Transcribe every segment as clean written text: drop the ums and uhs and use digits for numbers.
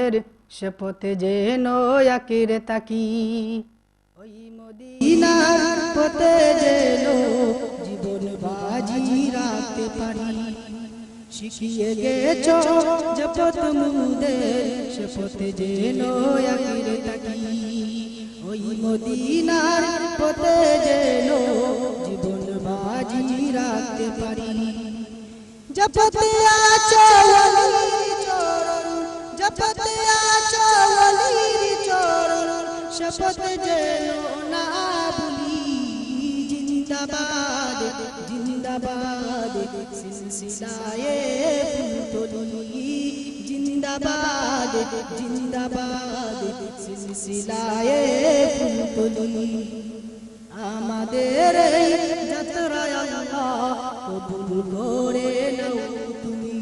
মদিনার সে পথে যেন আকিরে তাকি ওই মদিনার পথে যেন জীবন বাজি রাখতে পারি শিখিয়ে গেছো যে পথ মুদের সে পথে যেন আকিরে তাকি ওই মদিনার পথে যেন জীবন বাজি রাখতে পারি জপতে আছো ওলির চরণ জপতে আছো ওলির চরণ শপথ যেন না ভুলি জিন্দাবাদ জিন্দাবাদ সিলসিলায়ে ফুলতলি জিন্দাবাদ জিন্দাবাদ সিলসিলায়ে ফুলতলি আমাদের এই যাত্রায় আল্লাহ কবুল করে নাও তুমি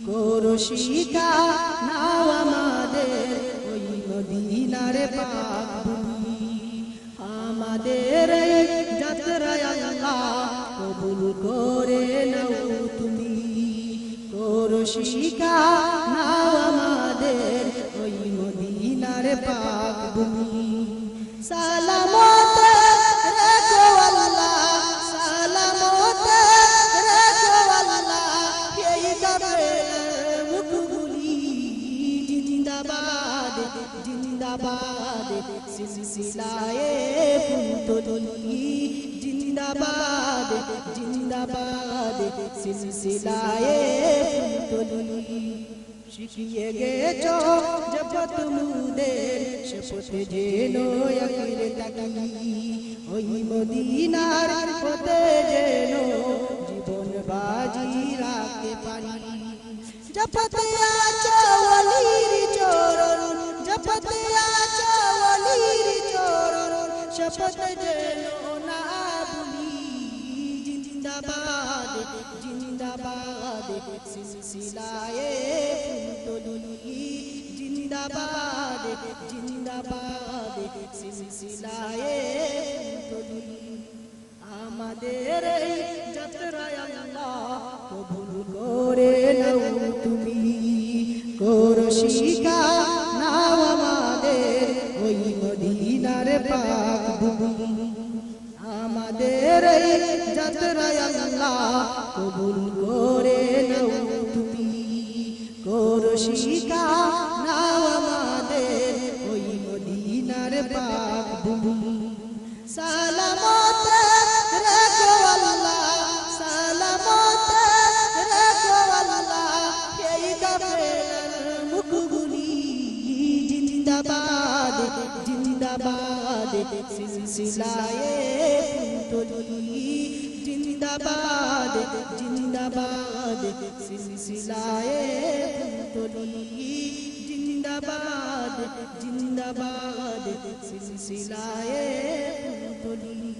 করো শিক্ষা নাও আমাদের ওই মদিনার পাক ভূমি আমাদের এই যাত্রায় আল্লাহ কবুল করে নাও তুমি করো শিক্ষা নাও আমাদের ওই মদিনার পাক ভূমি সালামত রেখো আল্লাহ সালামত রেখো আল্লাহ এই কাফের মুখগুলি জিন্দাবাদ জিন্দাবাদ সিলসিলায়ে ফুলতলি জিন্দাবাদ জিন্দাবাদ সিলসিলায়ে ফুলতলি শিখিয়ে গেছো যে পথ মুদের সে পথে যেন আকিরে তাকি ওই মদিনার পথে যেন জীবন বাজি রাখতে পারি জপতে আছো ওলির চরণ জপতে আছো ওলির চরণ শপথ যেন না ভুলি জিন্দাবাদ জিন্দাবাদ সিলসিলায়ে ফুলতলি জিন্দাবাদ জিন্দাবাদ সিলসিলায়ে ফুলতলি আমাদের এই যাত্রায় আল্লাহ কবুল করে নাও তুমি করো শিক্ষা নাও আমাদের ওই মদিনার পাক ভূমি আমাদের এই যাত্রায় আল্লাহ কবুল করে নাও তুমি করো শিক্ষা নাও আমাদের ওই মদিনার পাক ভূমি সালামত রেখো আল্লাহ সালামত রেখো আল্লাহ এই কাফের মুখগুলি জিন্দাবাদ জিন্দাবাদ সিলসিলায়ে ফুলতলি জিন্দাবাদ জিন্দাবাদ সিলসিলায়ে ফুলতলি জিন্দাবাদ জিন্দাবাদ সিলসিলায়ে ফুলতলি